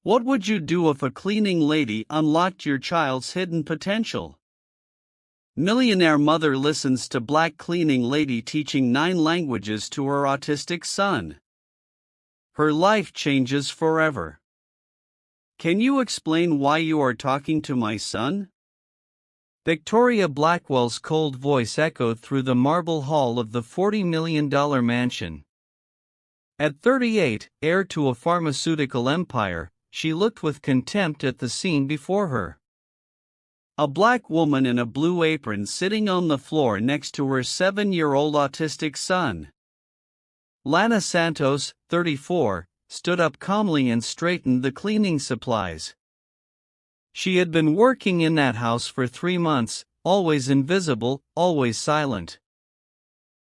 What would you do if a cleaning lady unlocked your child's hidden potential? Millionaire mother listens to black cleaning lady teaching 9 languages to her autistic son. Her life changes forever. Can you explain why you are talking to my son? Victoria Blackwell's cold voice echoed through the marble hall of the $40 million mansion. At 38, heir to a pharmaceutical empire, she looked with contempt at the scene before her. A black woman in a blue apron sitting on the floor next to her 7-year-old autistic son. Lana Santos, 34, stood up calmly and straightened the cleaning supplies. She had been working in that house for 3 months, always invisible, always silent.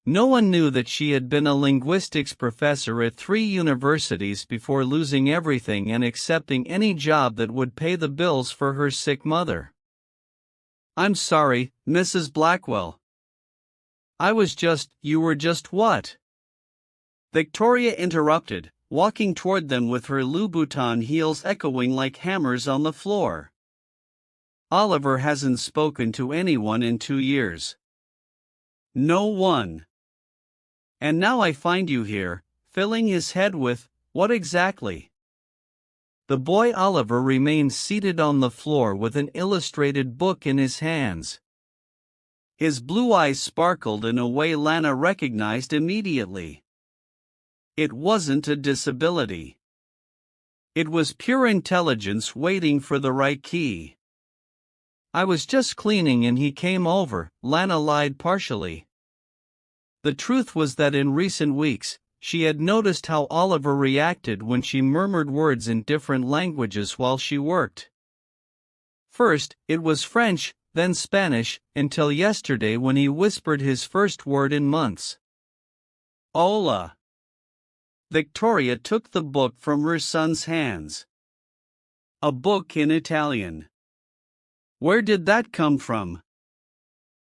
No one knew that she had been a linguistics professor at 3 universities before losing everything and accepting any job that would pay the bills for her sick mother. I'm sorry, Mrs. Blackwell. You were just what? Victoria interrupted, walking toward them with her Louboutin heels echoing like hammers on the floor. Oliver hasn't spoken to anyone in 2 years. No one. And now I find you here, filling his head with, what exactly? The boy Oliver remained seated on the floor with an illustrated book in his hands. His blue eyes sparkled in a way Lana recognized immediately. It wasn't a disability. It was pure intelligence waiting for the right key. I was just cleaning and he came over, Lana lied partially. The truth was that in recent weeks, she had noticed how Oliver reacted when she murmured words in different languages while she worked. First, it was French, then Spanish, until yesterday when he whispered his first word in months. Hola. Victoria took the book from her son's hands. A book in Italian. Where did that come from?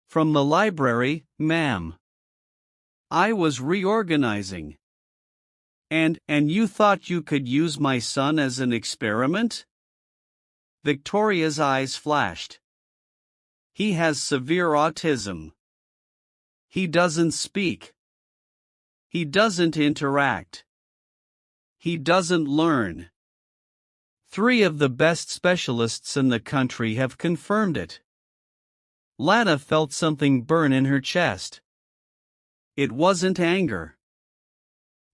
From the library, ma'am. I was reorganizing. And you thought you could use my son as an experiment? Victoria's eyes flashed. He has severe autism. He doesn't speak. He doesn't interact. He doesn't learn. 3 of the best specialists in the country have confirmed it. Lana felt something burn in her chest. It wasn't anger.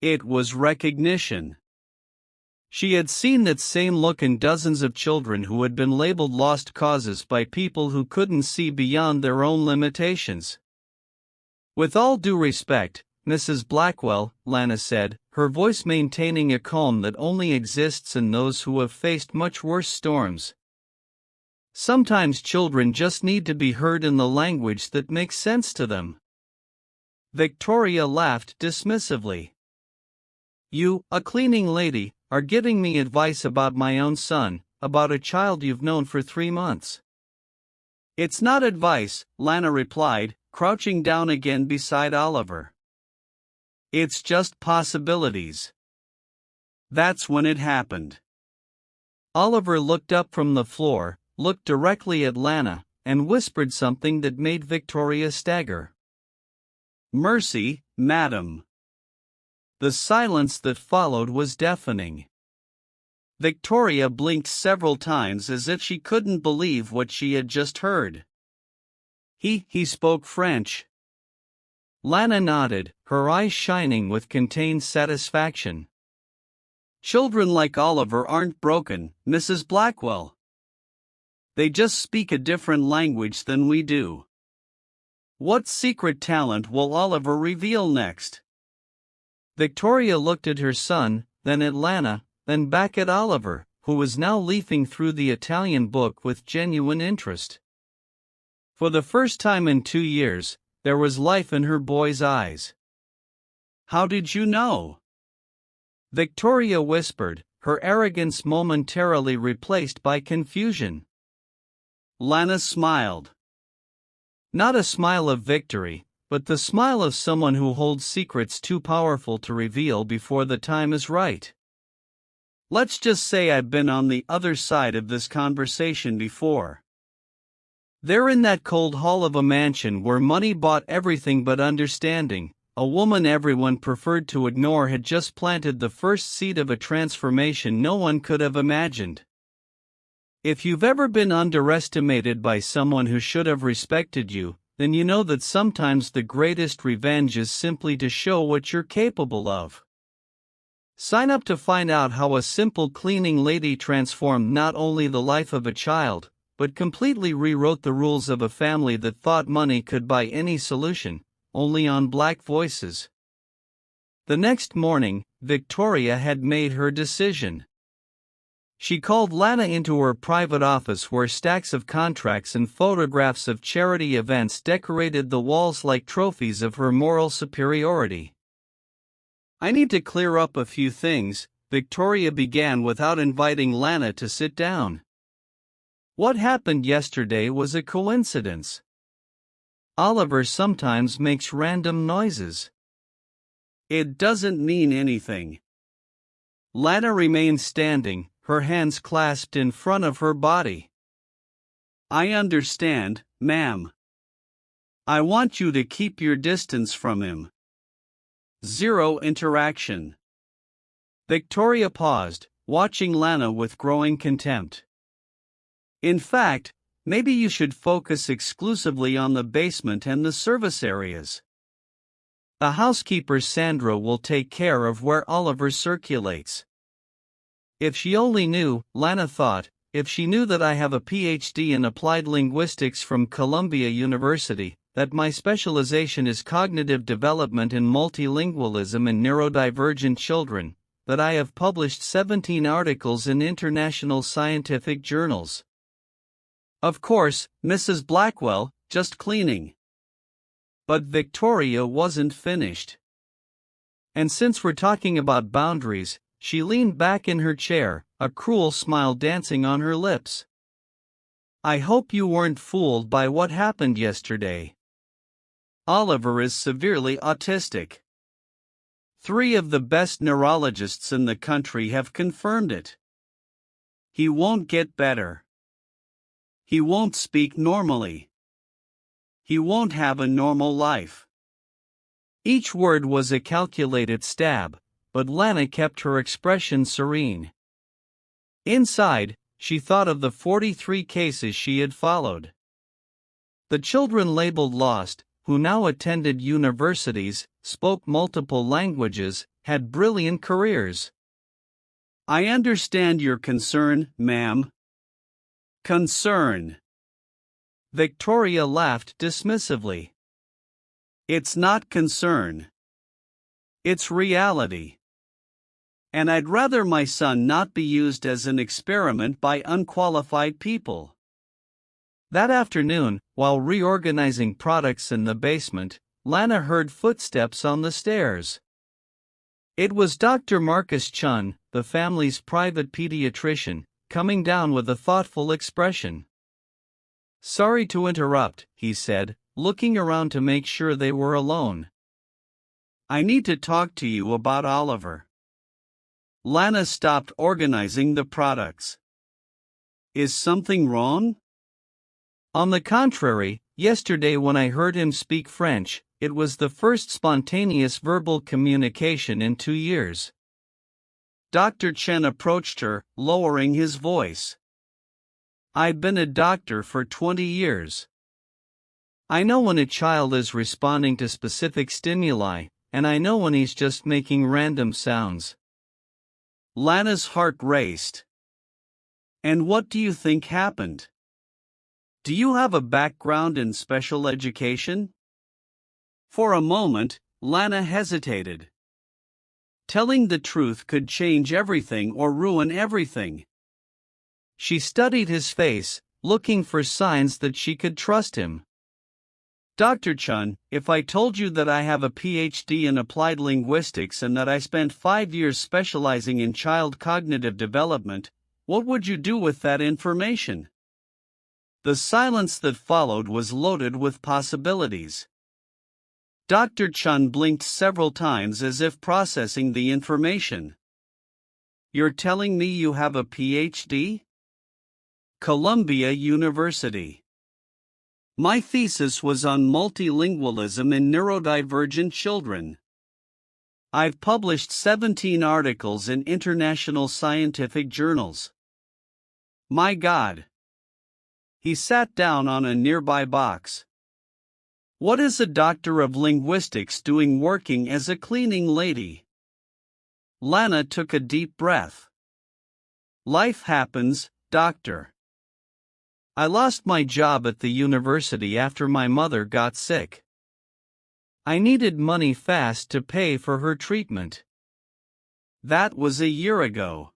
It was recognition. She had seen that same look in dozens of children who had been labeled lost causes by people who couldn't see beyond their own limitations. With all due respect, Mrs. Blackwell, Lana said, her voice maintaining a calm that only exists in those who have faced much worse storms. Sometimes children just need to be heard in the language that makes sense to them. Victoria laughed dismissively. You, a cleaning lady, are giving me advice about my own son, about a child you've known for 3 months. It's not advice, Lana replied, crouching down again beside Oliver. It's just possibilities. That's when it happened. Oliver looked up from the floor, looked directly at Lana, and whispered something that made Victoria stagger. Mercy, madam. The silence that followed was deafening. Victoria blinked several times as if she couldn't believe what she had just heard. He spoke French. Lana nodded, her eyes shining with contained satisfaction. Children like Oliver aren't broken, Mrs. Blackwell. They just speak a different language than we do. What secret talent will Oliver reveal next? Victoria looked at her son, then at Lana, then back at Oliver, who was now leafing through the Italian book with genuine interest. For the first time in 2 years, there was life in her boy's eyes. How did you know? Victoria whispered, her arrogance momentarily replaced by confusion. Lana smiled. Not a smile of victory, but the smile of someone who holds secrets too powerful to reveal before the time is right. Let's just say I've been on the other side of this conversation before. There in that cold hall of a mansion where money bought everything but understanding, a woman everyone preferred to ignore had just planted the first seed of a transformation no one could have imagined. If you've ever been underestimated by someone who should have respected you, then you know that sometimes the greatest revenge is simply to show what you're capable of. Sign up to find out how a simple cleaning lady transformed not only the life of a child, but completely rewrote the rules of a family that thought money could buy any solution, only on Black Voices. The next morning, Victoria had made her decision. She called Lana into her private office where stacks of contracts and photographs of charity events decorated the walls like trophies of her moral superiority. I need to clear up a few things, Victoria began without inviting Lana to sit down. What happened yesterday was a coincidence. Oliver sometimes makes random noises. It doesn't mean anything. Lana remained standing, her hands clasped in front of her body. I understand, ma'am. I want you to keep your distance from him. Zero interaction. Victoria paused, watching Lana with growing contempt. In fact, maybe you should focus exclusively on the basement and the service areas. The housekeeper Sandra will take care of where Oliver circulates. If she only knew, Lana thought, if she knew that I have a PhD in applied linguistics from Columbia University, that my specialization is cognitive development and multilingualism in neurodivergent children, that I have published 17 articles in international scientific journals. Of course, Mrs. Blackwell, just cleaning. But Victoria wasn't finished. And since we're talking about boundaries, she leaned back in her chair, a cruel smile dancing on her lips. I hope you weren't fooled by what happened yesterday. Oliver is severely autistic. 3 of the best neurologists in the country have confirmed it. He won't get better. He won't speak normally. He won't have a normal life. Each word was a calculated stab, but Lana kept her expression serene. Inside, she thought of the 43 cases she had followed. The children labeled lost, who now attended universities, spoke multiple languages, had brilliant careers. I understand your concern, ma'am. Concern. Victoria laughed dismissively. It's not concern. It's reality. And I'd rather my son not be used as an experiment by unqualified people. That afternoon, while reorganizing products in the basement, Lana heard footsteps on the stairs. It was Dr. Marcus Chun, the family's private pediatrician, coming down with a thoughtful expression. Sorry to interrupt, he said, looking around to make sure they were alone. I need to talk to you about Oliver. Lana stopped organizing the products. Is something wrong? On the contrary, yesterday when I heard him speak French, it was the first spontaneous verbal communication in 2 years. Dr. Chen approached her, lowering his voice. I've been a doctor for 20 years. I know when a child is responding to specific stimuli, and I know when he's just making random sounds. Lana's heart raced. And what do you think happened? Do you have a background in special education? For a moment, Lana hesitated. Telling the truth could change everything or ruin everything. She studied his face, looking for signs that she could trust him. Dr. Chun, if I told you that I have a PhD in applied linguistics and that I spent 5 years specializing in child cognitive development, what would you do with that information? The silence that followed was loaded with possibilities. Dr. Chun blinked several times as if processing the information. You're telling me you have a PhD? Columbia University. My thesis was on multilingualism in neurodivergent children. I've published 17 articles in international scientific journals. My God. He sat down on a nearby box. What is a doctor of linguistics doing working as a cleaning lady? Lana took a deep breath. Life happens, doctor. I lost my job at the university after my mother got sick. I needed money fast to pay for her treatment. That was a year ago.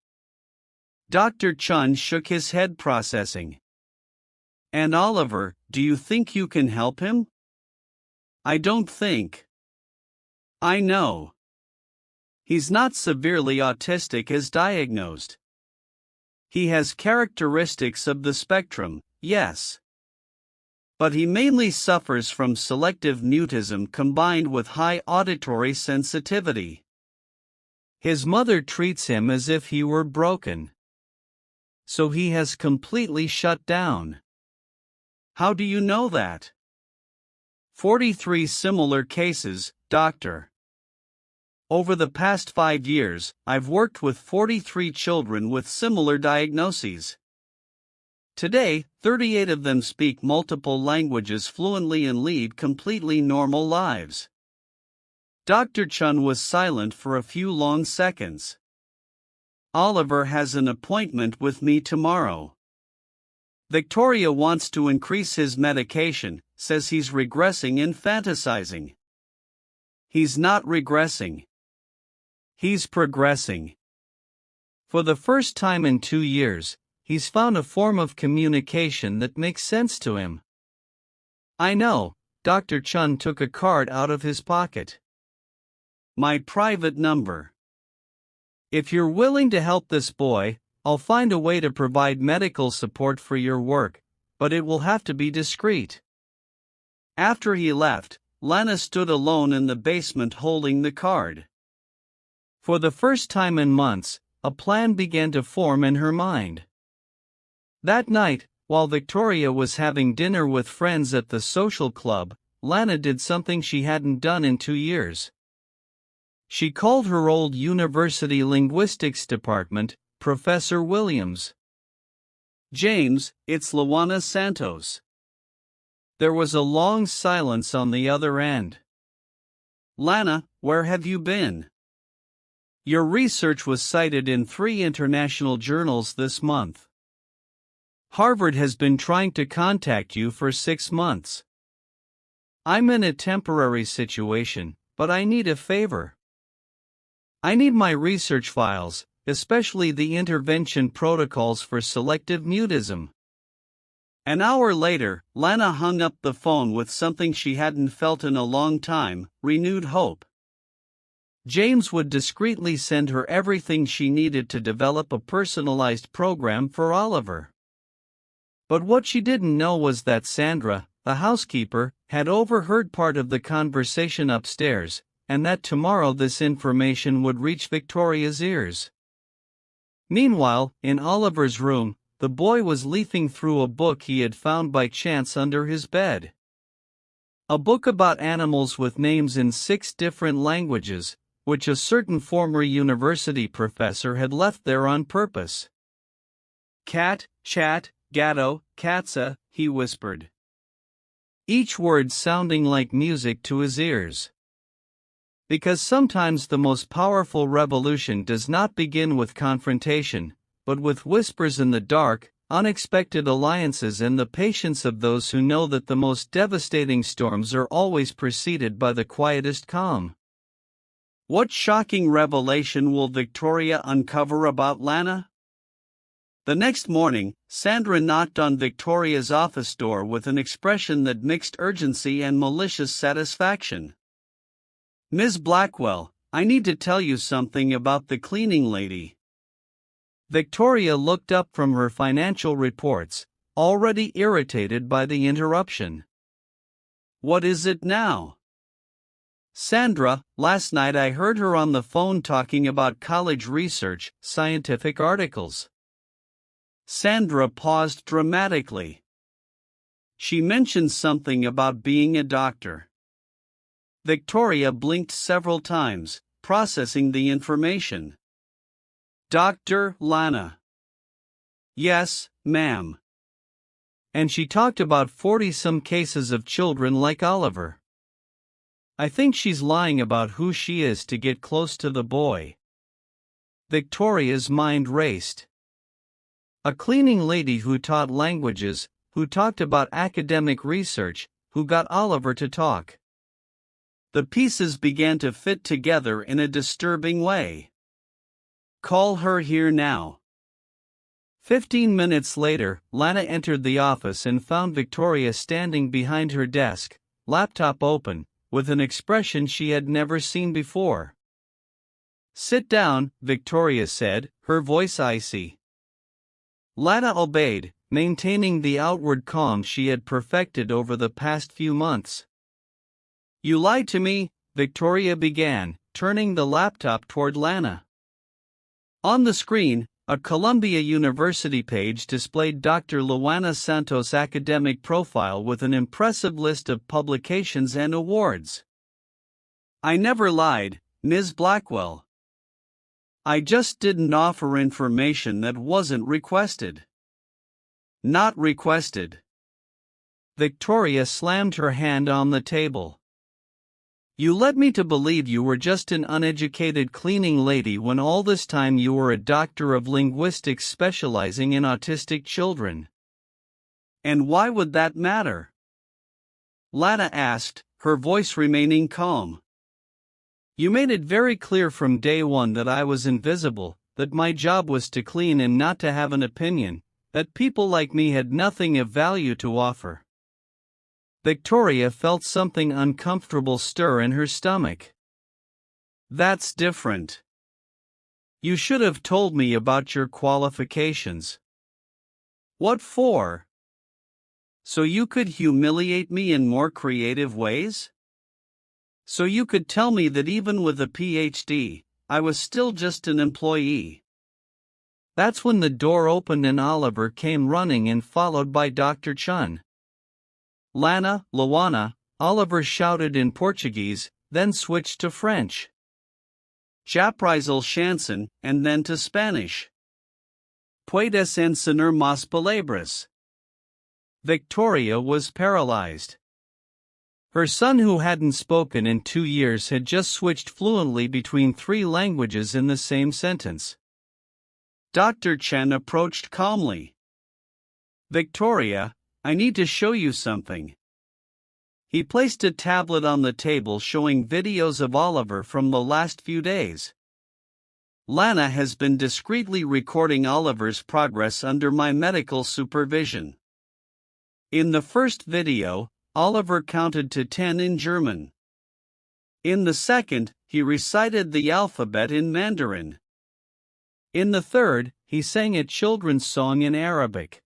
Dr. Chun shook his head, processing. And Oliver, do you think you can help him? I don't think. I know. He's not severely autistic as diagnosed. He has characteristics of the spectrum, yes. But he mainly suffers from selective mutism combined with high auditory sensitivity. His mother treats him as if he were broken. So he has completely shut down. How do you know that? 43 similar cases, doctor. Over the past 5 years, I've worked with 43 children with similar diagnoses. Today, 38 of them speak multiple languages fluently and lead completely normal lives. Dr. Chun was silent for a few long seconds. Oliver has an appointment with me tomorrow. Victoria wants to increase his medication, says he's regressing in fantasizing. He's not regressing. He's progressing. For the first time in 2 years, he's found a form of communication that makes sense to him. I know, Dr. Chun took a card out of his pocket. My private number. If you're willing to help this boy, I'll find a way to provide medical support for your work, but it will have to be discreet. After he left, Lana stood alone in the basement holding the card. For the first time in months, a plan began to form in her mind. That night, while Victoria was having dinner with friends at the social club, Lana did something she hadn't done in 2 years. She called her old university linguistics department, Professor Williams. James, it's Luana Santos. There was a long silence on the other end. Lana, where have you been? Your research was cited in 3 international journals this month. Harvard has been trying to contact you for 6 months. I'm in a temporary situation, but I need a favor. I need my research files, especially the intervention protocols for selective mutism. An hour later, Lana hung up the phone with something she hadn't felt in a long time, renewed hope. James would discreetly send her everything she needed to develop a personalized program for Oliver. But what she didn't know was that Sandra, the housekeeper, had overheard part of the conversation upstairs, and that tomorrow this information would reach Victoria's ears. Meanwhile, in Oliver's room, the boy was leafing through a book he had found by chance under his bed. A book about animals with names in 6 different languages, which a certain former university professor had left there on purpose. Cat, chat, gatto, katsa, he whispered. Each word sounding like music to his ears. Because sometimes the most powerful revolution does not begin with confrontation, but with whispers in the dark, unexpected alliances, and the patience of those who know that the most devastating storms are always preceded by the quietest calm. What shocking revelation will Victoria uncover about Lana? The next morning, Sandra knocked on Victoria's office door with an expression that mixed urgency and malicious satisfaction. Ms. Blackwell, I need to tell you something about the cleaning lady. Victoria looked up from her financial reports, already irritated by the interruption. What is it now? Sandra, last night I heard her on the phone talking about college research, scientific articles. Sandra paused dramatically. She mentioned something about being a doctor. Victoria blinked several times, processing the information. Dr. Lana. Yes, ma'am. And she talked about 40-some cases of children like Oliver. I think she's lying about who she is to get close to the boy. Victoria's mind raced. A cleaning lady who taught languages, who talked about academic research, who got Oliver to talk. The pieces began to fit together in a disturbing way. Call her here now. 15 minutes later, Lana entered the office and found Victoria standing behind her desk, laptop open, with an expression she had never seen before. Sit down, Victoria said, her voice icy. Lana obeyed, maintaining the outward calm she had perfected over the past few months. You lied to me, Victoria began, turning the laptop toward Lana. On the screen, a Columbia University page displayed Dr. Luana Santos' academic profile with an impressive list of publications and awards. I never lied, Ms. Blackwell. I just didn't offer information that wasn't requested. Not requested. Victoria slammed her hand on the table. You led me to believe you were just an uneducated cleaning lady when all this time you were a doctor of linguistics specializing in autistic children. And why would that matter? Lana asked, her voice remaining calm. You made it very clear from day one that I was invisible, that my job was to clean and not to have an opinion, that people like me had nothing of value to offer. Victoria felt something uncomfortable stir in her stomach. That's different. You should have told me about your qualifications. What for? So you could humiliate me in more creative ways? So you could tell me that even with a PhD, I was still just an employee. That's when the door opened and Oliver came running in, followed by Dr. Chun. Lana, Luana, Oliver shouted in Portuguese, then switched to French. Japrisal Shanson, and then to Spanish. Puedes enseñar más palabras. Victoria was paralyzed. Her son, who hadn't spoken in 2 years, had just switched fluently between 3 languages in the same sentence. Dr. Chen approached calmly. Victoria, I need to show you something. He placed a tablet on the table showing videos of Oliver from the last few days. Lana has been discreetly recording Oliver's progress under my medical supervision. In the first video, Oliver counted to 10 in German. In the second, he recited the alphabet in Mandarin. In the third, he sang a children's song in Arabic.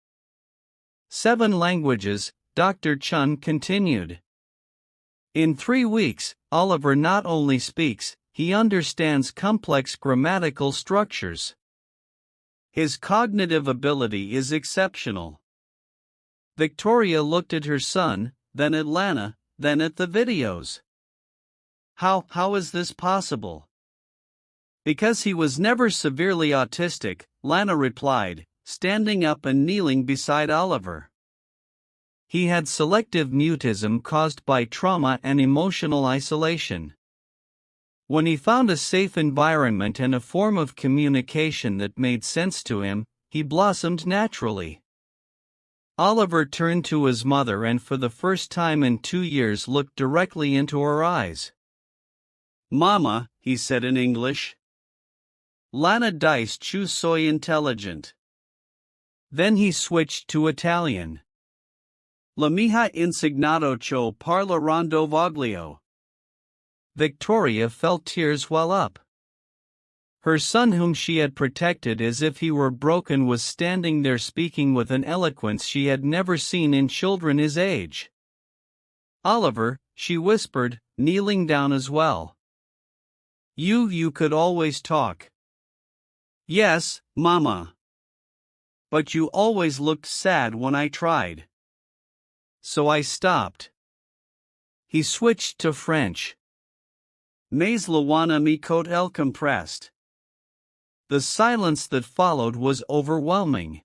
7 languages, Dr. Chun continued. In 3 weeks, Oliver not only speaks, he understands complex grammatical structures. His cognitive ability is exceptional. Victoria looked at her son, then at Lana, then at the videos. How is this possible? Because he was never severely autistic, Lana replied, standing up and kneeling beside Oliver. He had selective mutism caused by trauma and emotional isolation. When he found a safe environment and a form of communication that made sense to him, he blossomed naturally. Oliver turned to his mother and for the first time in 2 years looked directly into her eyes. Mama, he said in English. Lana dice tu soy intelligent. Then he switched to Italian. La mia insignato cho parla rondo voglio. Victoria felt tears well up. Her son, whom she had protected as if he were broken, was standing there speaking with an eloquence she had never seen in children his age. Oliver, she whispered, kneeling down as well. You could always talk. Yes, Mama. But you always looked sad when I tried. So I stopped. He switched to French. Mais Luana mi côte el compressed. The silence that followed was overwhelming.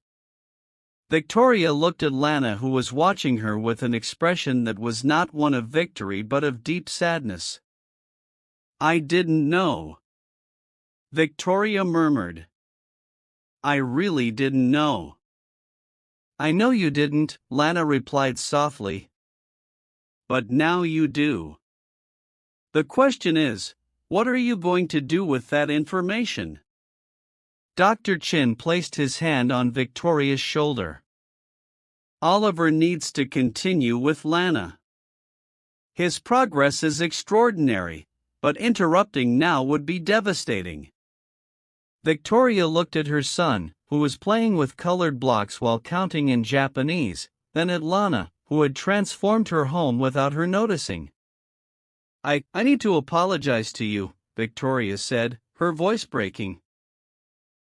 Victoria looked at Lana, who was watching her with an expression that was not one of victory but of deep sadness. I didn't know. Victoria murmured. I really didn't know. I know you didn't, Lana replied softly. But now you do. The question is, what are you going to do with that information? Dr. Chin placed his hand on Victoria's shoulder. Oliver needs to continue with Lana. His progress is extraordinary, but interrupting now would be devastating. Victoria looked at her son, who was playing with colored blocks while counting in Japanese, then at Lana, who had transformed her home without her noticing. I need to apologize to you, Victoria said, her voice breaking.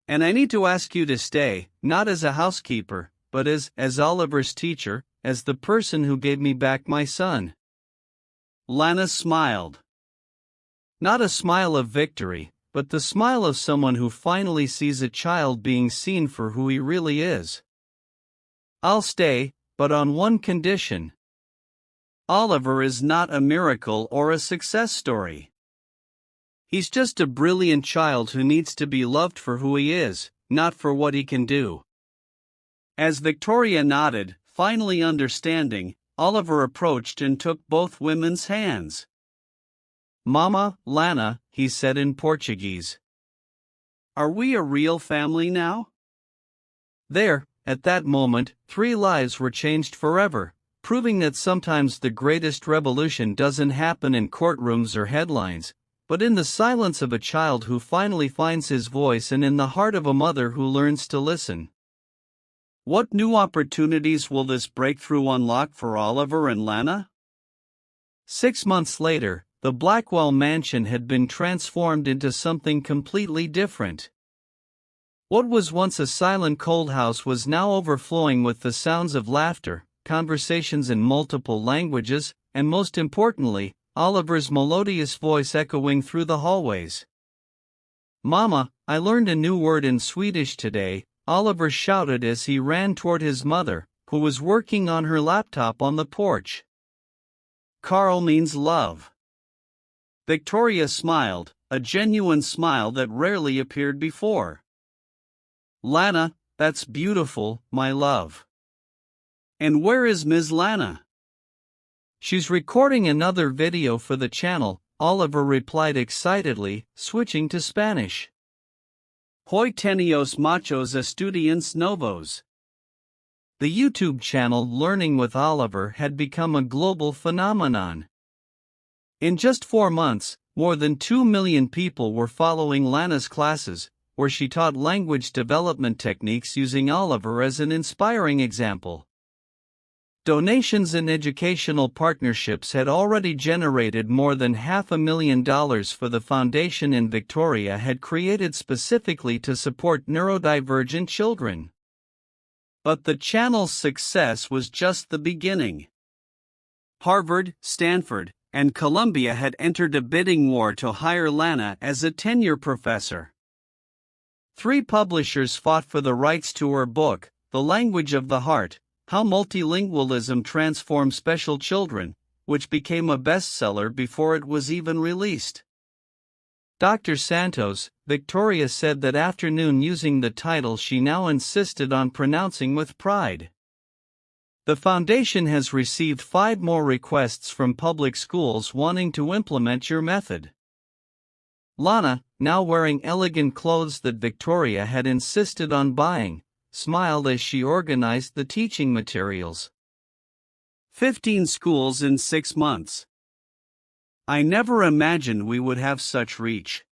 And I need to ask you to stay, not as a housekeeper, but as Oliver's teacher, as the person who gave me back my son. Lana smiled. Not a smile of victory, but the smile of someone who finally sees a child being seen for who he really is. I'll stay, but on one condition. Oliver is not a miracle or a success story. He's just a brilliant child who needs to be loved for who he is, not for what he can do. As Victoria nodded, finally understanding, Oliver approached and took both women's hands. Mama, Lana, he said in Portuguese. Are we a real family now? There, at that moment, 3 lives were changed forever, proving that sometimes the greatest revolution doesn't happen in courtrooms or headlines, but in the silence of a child who finally finds his voice and in the heart of a mother who learns to listen. What new opportunities will this breakthrough unlock for Oliver and Lana? 6 months later, the Blackwell mansion had been transformed into something completely different. What was once a silent cold house was now overflowing with the sounds of laughter, conversations in multiple languages, and most importantly, Oliver's melodious voice echoing through the hallways. Mama, I learned a new word in Swedish today, Oliver shouted as he ran toward his mother, who was working on her laptop on the porch. Carl means love. Victoria smiled, a genuine smile that rarely appeared before. Lana, that's beautiful, my love. And where is Ms. Lana? She's recording another video for the channel, Oliver replied excitedly, switching to Spanish. Hoy tenios machos estudiantes novos. The YouTube channel Learning with Oliver had become a global phenomenon. In just 4 months, more than 2 million people were following Lana's classes, where she taught language development techniques using Oliver as an inspiring example. Donations and educational partnerships had already generated more than $500,000 for the foundation in Victoria had created specifically to support neurodivergent children. But the channel's success was just the beginning. Harvard, Stanford, and Columbia had entered a bidding war to hire Lana as a tenure professor. 3 publishers fought for the rights to her book, The Language of the Heart, How Multilingualism Transforms Special Children, which became a bestseller before it was even released. Dr. Santos, Victoria said that afternoon using the title she now insisted on pronouncing with pride. The foundation has received 5 more requests from public schools wanting to implement your method. Lana, now wearing elegant clothes that Victoria had insisted on buying, smiled as she organized the teaching materials. 15 schools in 6 months. I never imagined we would have such reach.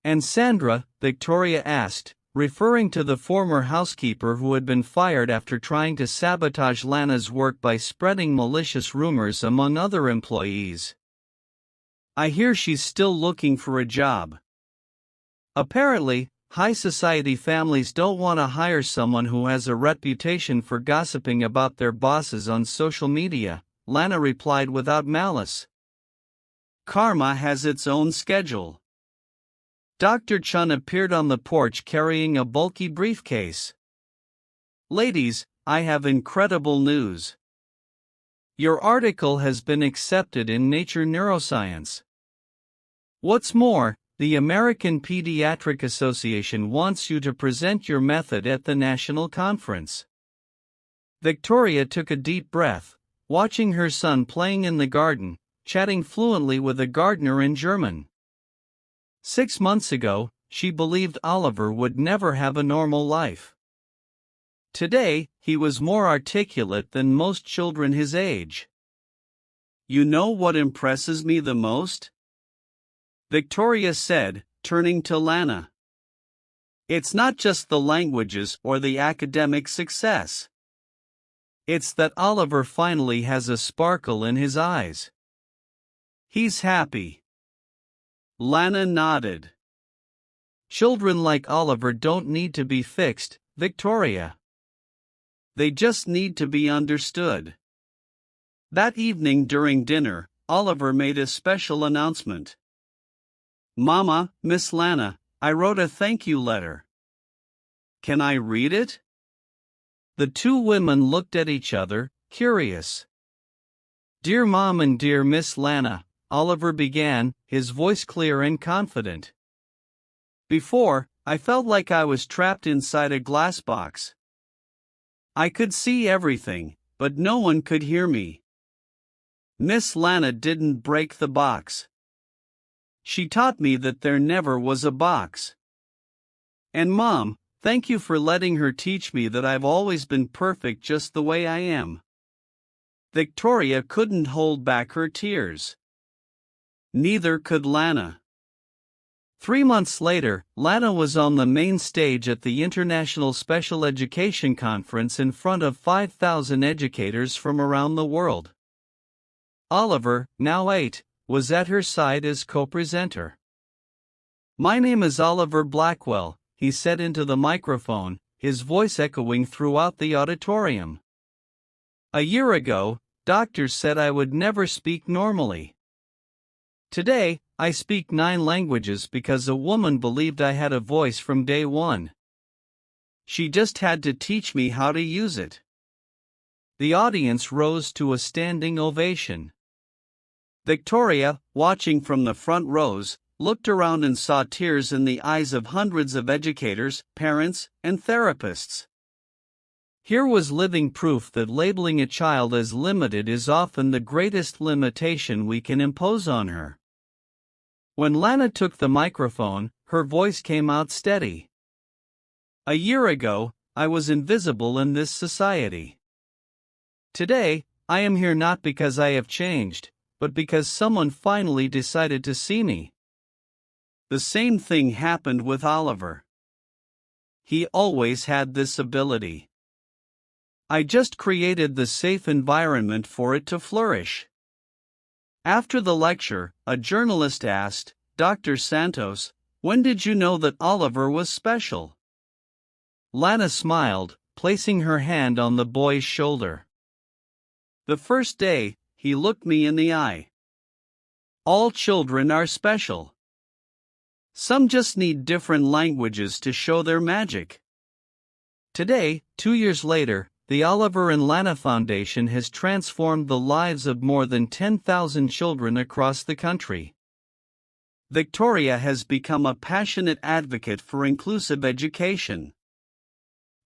And Sandra, Victoria asked, referring to the former housekeeper who had been fired after trying to sabotage Lana's work by spreading malicious rumors among other employees. "I hear she's still looking for a job." Apparently, high society families don't want to hire someone who has a reputation for gossiping about their bosses on social media, Lana replied without malice. "Karma has its own schedule." Dr. Chun appeared on the porch carrying a bulky briefcase. "Ladies, I have incredible news. Your article has been accepted in Nature Neuroscience. What's more, the American Pediatric Association wants you to present your method at the national conference." Victoria took a deep breath, watching her son playing in the garden, chatting fluently with a gardener in German. 6 months ago, she believed Oliver would never have a normal life. Today, he was more articulate than most children his age. "You know what impresses me the most?" Victoria said, turning to Lana. "It's not just the languages or the academic success. It's that Oliver finally has a sparkle in his eyes. He's happy." Lana nodded. "Children like Oliver don't need to be fixed, Victoria. They just need to be understood." That evening during dinner, Oliver made a special announcement. "Mama, Miss Lana, I wrote a thank you letter. Can I read it?" The two women looked at each other, curious. "Dear Mom and dear Miss Lana," Oliver began, his voice clear and confident. "Before, I felt like I was trapped inside a glass box. I could see everything, but no one could hear me. Miss Lana didn't break the box. She taught me that there never was a box. And Mom, thank you for letting her teach me that I've always been perfect just the way I am." Victoria couldn't hold back her tears. Neither could Lana. 3 months later, Lana was on the main stage at the International Special Education Conference in front of 5,000 educators from around the world. Oliver, now 8, was at her side as co-presenter. "My name is Oliver Blackwell," he said into the microphone, his voice echoing throughout the auditorium. "A year ago, doctors said I would never speak normally. Today, I speak 9 languages because a woman believed I had a voice from day one. She just had to teach me how to use it." The audience rose to a standing ovation. Victoria, watching from the front rows, looked around and saw tears in the eyes of hundreds of educators, parents, and therapists. Here was living proof that labeling a child as limited is often the greatest limitation we can impose on her. When Lana took the microphone, her voice came out steady. "A year ago, I was invisible in this society. Today, I am here not because I have changed, but because someone finally decided to see me." The same thing happened with Oliver. He always had this ability. I just created the safe environment for it to flourish. After the lecture, a journalist asked, "Dr. Santos, when did you know that Oliver was special?" Lana smiled, placing her hand on the boy's shoulder. "The first day, he looked me in the eye. All children are special. Some just need different languages to show their magic." Today, 2 years later, the Oliver and Lana Foundation has transformed the lives of more than 10,000 children across the country. Victoria has become a passionate advocate for inclusive education.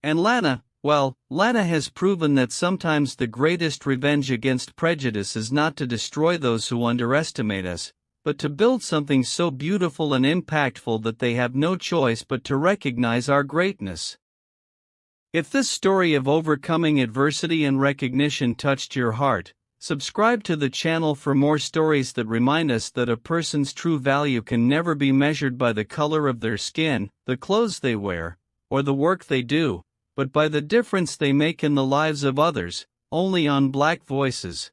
And Lana has proven that sometimes the greatest revenge against prejudice is not to destroy those who underestimate us, but to build something so beautiful and impactful that they have no choice but to recognize our greatness. If this story of overcoming adversity and recognition touched your heart, subscribe to the channel for more stories that remind us that a person's true value can never be measured by the color of their skin, the clothes they wear, or the work they do, but by the difference they make in the lives of others. Only on Black Voices.